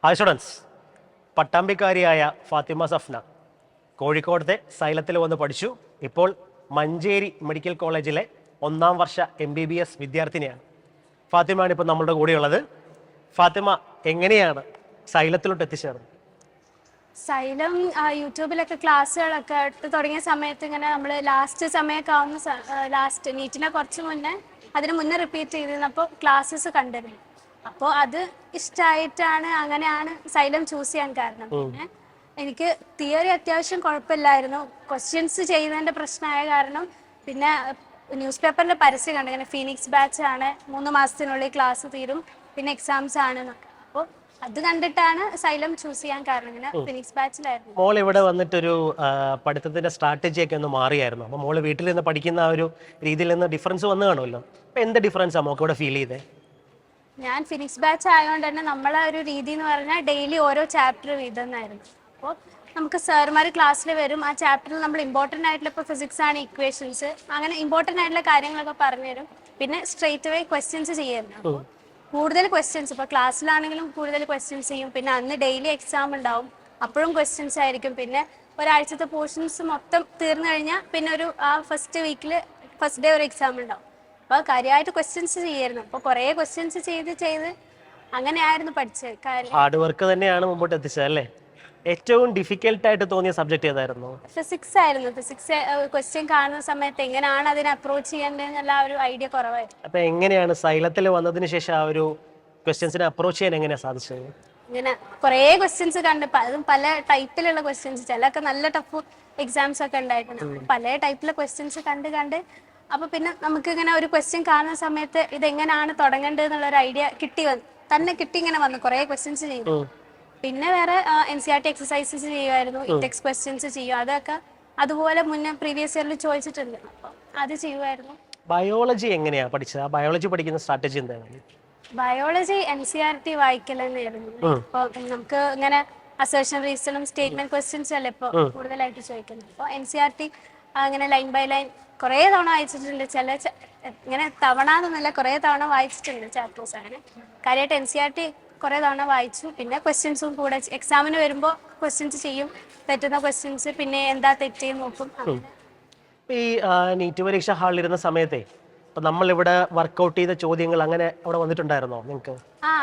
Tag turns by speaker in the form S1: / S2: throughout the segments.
S1: Hi students, പട്ടാമ്പിക്കാരിയായ Fathima Safna കോഴിക്കോടത്തെ സൈലത്തിൽ വന്ന് പഠിച്ചു. ഇപ്പോൾ മഞ്ചേരി മെഡിക്കൽ കോളേജിലെ 1ാം വർഷ MBBS വിദ്യാർത്ഥിനിയാണ്. ഫാത്തിമയാണ് ഇപ്പോൾ നമ്മളുടെ കൂടെയുള്ളത്. ഫാത്തിമ എങ്ങനെയാണ് സൈലത്തിലോട്ട് എത്തിച്ചേർന്നത്?
S2: സൈലം യൂട്യൂബിലൊക്കെ ക്ലാസ്സുകളൊക്കെ എടുത്ത് തുടങ്ങിയ സമയത്ത് ഇങ്ങനെ നമ്മൾ ലാസ്റ്റ് സമയമൊക്കെ ആവുന്ന ലാസ്റ്റ് നീറ്റിനെ കുറച്ച് മുന്നേ അതിന് മുന്നേ റിപ്പീറ്റ് ചെയ്തിരുന്നപ്പോൾ ക്ലാസ്സസ് കണ്ടിരുന്നു. അപ്പോൾ അത് ഇഷ്ടമായിട്ടാണ് അങ്ങനെയാണ് സൈലം ചൂസ് ചെയ്യാൻ കാരണം. പിന്നെ എനിക്ക് തിയറി അത്യാവശ്യം കുഴപ്പമില്ലായിരുന്നു. ക്വസ്റ്റ്യൻസ് ചെയ്യുന്നതിൻ്റെ പ്രശ്നമായ കാരണം പിന്നെ ന്യൂസ് പേപ്പറിൽ പരസ്യം കണ്ടു, ഇങ്ങനെ ഫീനിക്സ് ബാച്ച് ആണ്, 3 മാസത്തിനുള്ളിൽ ക്ലാസ് തീരും, പിന്നെ എക്സാംസ് ആണ് എന്നൊക്കെ. അപ്പോൾ അത് കണ്ടിട്ടാണ് സൈലം ചൂസ് ചെയ്യാൻ കാരണം. ഇങ്ങനെ ഫിനിക്സ് ബാച്ചിലായിരുന്നു.
S1: മോൾ ഇവിടെ വന്നിട്ടൊരു പഠിത്തത്തിന്റെ സ്ട്രാറ്റജി ഒക്കെ ഒന്ന് മാറിയായിരുന്നു. അപ്പോൾ മോള് വീട്ടിൽ നിന്ന് പഠിക്കുന്ന ആ ഒരു രീതിയിൽ നിന്ന് ഡിഫറൻസ് വന്നു കാണുമല്ലോ. അപ്പോൾ എന്ത് ഡിഫറൻസാണ് മോൾക്ക് ഇവിടെ ഫീൽ ചെയ്തത്?
S2: ഞാൻ ഫിനിക്സ് ബാച്ച് ആയതുകൊണ്ട് തന്നെ നമ്മളെ ഒരു രീതി എന്ന് പറഞ്ഞാൽ ഡെയിലി ഓരോ ചാപ്റ്റർ വീതമെന്നായിരുന്നു. അപ്പോൾ നമുക്ക് സാർമാർ ക്ലാസ്സിൽ വരും, ആ ചാപ്റ്ററിൽ നമ്മൾ ഇമ്പോർട്ടൻ്റ് ആയിട്ടുള്ള ഇപ്പോൾ ഫിസിക്സ് ആണ്, ഇക്വേഷൻസ്, അങ്ങനെ ഇമ്പോർട്ടൻ്റ് ആയിട്ടുള്ള കാര്യങ്ങളൊക്കെ പറഞ്ഞു തരും. പിന്നെ സ്ട്രെയിറ്റ് അവേ ക്വസ്റ്റ്യൻസ് ചെയ്യായിരുന്നു. അപ്പോൾ കൂടുതൽ ക്വസ്റ്റ്യൻസ് ഇപ്പോൾ ക്ലാസ്സിലാണെങ്കിലും കൂടുതൽ ക്വസ്റ്റ്യൻസ് ചെയ്യും. പിന്നെ അന്ന് ഡെയിലി എക്സാം ഉണ്ടാവും, അപ്പോഴും ക്വസ്റ്റ്യൻസ് ആയിരിക്കും. പിന്നെ ഒരാഴ്ചത്തെ പോർഷൻസ് മൊത്തം തീർന്നു കഴിഞ്ഞാൽ പിന്നെ ഒരു ആ ഫസ്റ്റ് വീക്കിൽ ഫസ്റ്റ് ഡേ ഒരു എക്സാം ഉണ്ടാവും. അപ്പോൾ കാര്യമായിട്ട് ക്വസ്റ്റ്യൻസ് ചെയ്യായിരുന്നു. അപ്പോൾ കുറേ ക്വസ്റ്റ്യൻസ് ചെയ്ത് അങ്ങനെയായിരുന്നു പഠിച്ചത്.
S1: ഹാർഡ് വർക്ക് തന്നെയാണ് മുമ്പോട്ട് എത്തിച്ചത് അല്ലേ? ഏറ്റവും ഡിഫിക്കൽട്ട് ആയിട്ട് തോന്നിയ സബ്ജക്ട് ഏതായിരുന്നു?
S2: ഫിസിക്സ് ആയിരുന്നു. ഫിസിക്സ് ക്വസ്റ്റ്യൻ കാണുന്ന സമയത്ത് എങ്ങനെയാണ് അതിനെ അപ്രോച്ച് ചെയ്യേണ്ടതെന്നുള്ള ഒരു ഐഡിയ കുറവായിരുന്നു.
S1: അപ്പോൾ എങ്ങനെയാണ് സൈലത്തിൽ വന്നതിന് ശേഷം ആ ഒരു ക്വസ്റ്റ്യൻസിനെ അപ്രോച്ച് ചെയ്യാൻ എങ്ങനെയാണ് സാധിച്ചത്?
S2: ഇങ്ങനെ കുറേ ക്വസ്റ്റ്യൻസ് കണ്ട് അതും പല ടൈപ്പിലുള്ള ക്വസ്റ്റ്യൻസ്, ചിലൊക്കെ നല്ല ടഫ് എക്സാംസ് ഒക്കെ ഉണ്ടായിട്ടുണ്ട്. പല ടൈപ്പിലെ ക്വസ്റ്റ്യൻസ് കണ്ട് അപ്പോൾ പിന്നെ നമുക്ക് ഇങ്ങനെ ഒരു ക്വസ്റ്റ്യൻ കാണുന്ന സമയത്ത് ഇതെങ്ങനെയാണ് തുടങ്ങേണ്ടത് എന്നുള്ളൊരു ഐഡിയ കിട്ടി ഇങ്ങനെ വന്നു. കുറേ ക്വസ്റ്റ്യൻസ് ചെയ്തു. പിന്നെ വേറെ NCERT എക്സസൈസസ് ചെയ്യുമായിരുന്നു, ഇൻടെക്സ് ക്വസ്റ്റ്യൻസ് ചെയ്യും. അതൊക്കെ അതുപോലെ മുന്നേ പ്രീവിയസ് ഇയറിൽ ചോദിച്ചിട്ടുണ്ട്, അപ്പോൾ അത് ചെയ്യുമായിരുന്നു.
S1: ബയോളജി എങ്ങനെയാണ് പഠിച്ചത്? ബയോളജി പഠിക്കുന്ന സ്ട്രാറ്റജി എന്താണ്?
S2: ബയോളജി NCERT വായിക്കൽ തന്നെയായിരുന്നു. ഇപ്പോൾ നമുക്ക് ഇങ്ങനെ അസേർഷൻ റീസണും സ്റ്റേറ്റ്മെന്റ് ക്വസ്റ്റ്യൻസും അല്ലേ ഇപ്പോൾ കൂടുതലായിട്ട് ചോദിക്കുന്നത്. അപ്പോൾ NCERT അങ്ങനെ ലൈൻ ബൈ ലൈൻ കുറേ തവണ വായിച്ചിട്ടുണ്ട്. ഇങ്ങനെ തവണ എന്നല്ല, കുറേ തവണ വായിച്ചിട്ടുണ്ട് ചാപ്റ്റേഴ്സ്. അങ്ങനെ കാര്യമായിട്ട് NCERT കുറേ തവണ വായിച്ചു. പിന്നെ ക്വസ്റ്റ്യൻസും കൂടെ എക്സാമിന് വരുമ്പോൾ ക്വസ്റ്റ്യൻസ് ചെയ്യും, തെറ്റുന്ന ക്വസ്റ്റ്യൻസ് പിന്നെ എന്താ തെറ്റ് നോക്കും.
S1: ഈ നീറ്റ് പരീക്ഷ ഹാളിലിരുന്ന സമയത്തെ ഇപ്പം നമ്മളിവിടെ വർക്കൗട്ട് ചെയ്ത ചോദ്യങ്ങൾ അങ്ങനെ അവിടെ വന്നിട്ടുണ്ടായിരുന്നോ നിങ്ങൾക്ക്?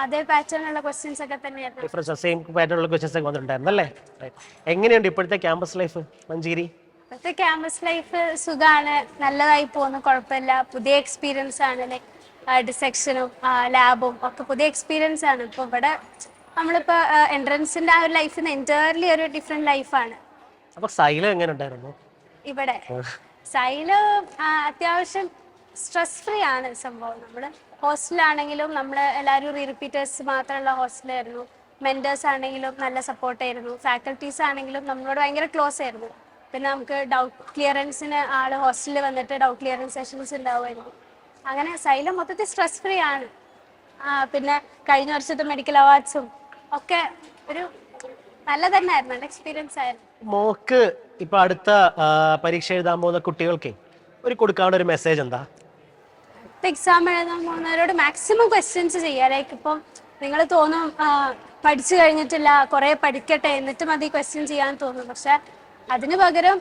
S2: അതേ പാറ്റേണിലുള്ള ക്വസ്റ്റ്യൻസ് ഒക്കെ തന്നെയായിരുന്നു.
S1: ഡിഫറൻസ് സെയിം പാറ്റേണിലുള്ള ക്വസ്റ്റ്യൻസ് ഒക്കെ വന്നിട്ടുണ്ടായിരുന്നു അല്ലേ? എങ്ങനെയുണ്ട് ഇപ്പോഴത്തെ ക്യാമ്പസ് ലൈഫ് മഞ്ചേരി?
S2: ഇപ്പോഴത്തെ ക്യാമ്പസ് ലൈഫ് സുഖമാണ്, നല്ലതായി പോകുന്നു, കുഴപ്പമില്ല. പുതിയ എക്സ്പീരിയൻസ് ആണ്, ലൈക്ക് ഡിസെക്ഷനും ലാബും ഒക്കെ പുതിയ എക്സ്പീരിയൻസ് ആണ്. ഇപ്പോൾ ഇവിടെ നമ്മളിപ്പോൾ എൻട്രൻസിൻ്റെ ആ ഒരു ലൈഫിൽ നിന്ന് എൻറ്റയർലി ഒരു ഡിഫറെൻറ്റ് ലൈഫാണ്.
S1: അപ്പോൾ സൈലം എങ്ങനെ ഉണ്ടായിരുന്നു?
S2: ഇവിടെ സൈലം അത്യാവശ്യം സ്ട്രെസ് ഫ്രീ ആണ് സംഭവം. നമ്മൾ ഹോസ്റ്റലാണെങ്കിലും നമ്മൾ എല്ലാവരും റിപ്പീറ്റേഴ്സ് മാത്രമുള്ള ഹോസ്റ്റലായിരുന്നു. മെൻറ്റേഴ്സ് ആണെങ്കിലും നല്ല സപ്പോർട്ടായിരുന്നു. ഫാക്കൽറ്റീസ് ആണെങ്കിലും നമ്മളോട് ഭയങ്കര ക്ലോസ് ആയിരുന്നു. പിന്നെ നമുക്ക് ഡൗട്ട് ക്ലിയറൻസിന് ആൾ ഹോസ്റ്റലിൽ വന്നിട്ട് ഡൗട്ട് ക്ലിയറൻസ് സെഷൻസ് ഉണ്ടാവുമായിരുന്നു. അങ്ങനെ സൈലം മൊത്തത്തിൽ സ്ട്രെസ് ഫ്രീ ആണ്. പിന്നെ കഴിഞ്ഞ വർഷത്തെ മെഡിക്കൽ അവാർഡ്സും ഒക്കെ ഒരു നല്ല തന്നെയായിരുന്നു, നല്ല എക്സ്പീരിയൻസ് ആയിരുന്നു.
S1: മോക്ക് ഇപ്പൊ അടുത്ത പരീക്ഷ എഴുതാൻ പോകുന്ന കുട്ടികൾക്ക് ഒരു കൊടുക്കാനുള്ള ഒരു മെസ്സേജ് എന്താ?
S2: എക്സാം എഴുതാൻ പോകുന്നവരോട് മാക്സിമം ക്വസ്റ്റ്യൻസ് ചെയ്യുക. ലൈക്ക് ഇപ്പം നിങ്ങൾ തോന്നും പഠിച്ചു കഴിഞ്ഞിട്ടില്ല, കുറേ പഠിക്കട്ടെ എന്നിട്ട് മതി ക്വസ്റ്റ്യൻ ചെയ്യാൻ തോന്നും. പക്ഷെ അതിന് പകരം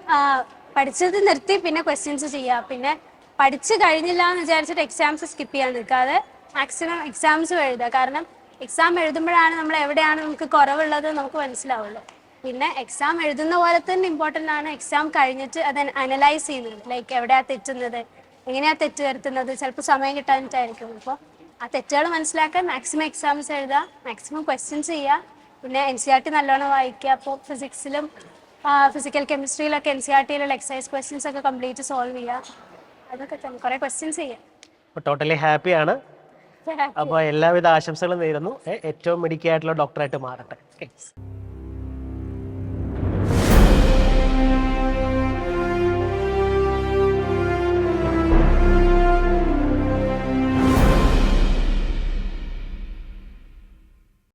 S2: പഠിച്ചത് നിർത്തി പിന്നെ ക്വസ്റ്റ്യൻസ് ചെയ്യുക. പിന്നെ പഠിച്ചു കഴിഞ്ഞില്ല എന്ന് വിചാരിച്ചിട്ട് എക്സാംസ് സ്കിപ്പ് ചെയ്യാൻ നിൽക്കാതെ മാക്സിമം എക്സാംസും എഴുതുക. കാരണം എക്സാം എഴുതുമ്പോഴാണ് നമ്മൾ എവിടെയാണ് നമുക്ക് കുറവുള്ളത് നമുക്ക് മനസ്സിലാവുള്ളൂ. പിന്നെ എക്സാം എഴുതുന്ന പോലെ തന്നെ ഇമ്പോർട്ടൻ്റ് ആണ് എക്സാം കഴിഞ്ഞിട്ട് അത് അനലൈസ് ചെയ്യുന്നത്. ലൈക്ക് എവിടെയാണ് തെറ്റുന്നത്, എങ്ങനെയാണ് തെറ്റ് വരുത്തുന്നത്, ചിലപ്പോൾ സമയം കിട്ടാനിട്ടായിരിക്കും. അപ്പോൾ ആ തെറ്റുകൾ മനസ്സിലാക്കാൻ മാക്സിമം എക്സാംസ് എഴുതുക, മാക്സിമം ക്വസ്റ്റ്യൻസ് ചെയ്യുക. പിന്നെ NCERT നല്ലോണം വായിക്കുക. അപ്പോൾ ഫിസിക്സിലും ഫിസിക്കൽ കെമിസ്ട്രിയിലൊക്കെ NCERTയിലുള്ള എക്സസൈസ് ക്വസ്റ്റ്യൻസ് ഒക്കെ കംപ്ലീറ്റ് സോൾവ് ചെയ്യുക. അതൊക്കെ തന്നെ, കുറേ ക്വസ്റ്റ്യൻസ് ചെയ്യാം.
S1: ടോട്ടലി ഹാപ്പിയാണ്. അപ്പോൾ എല്ലാവിധ ആശംസകളും നേരുന്നു. ഏറ്റവും മിടുക്കിയായിട്ടുള്ള ഡോക്ടറായിട്ട് മാറട്ടെ.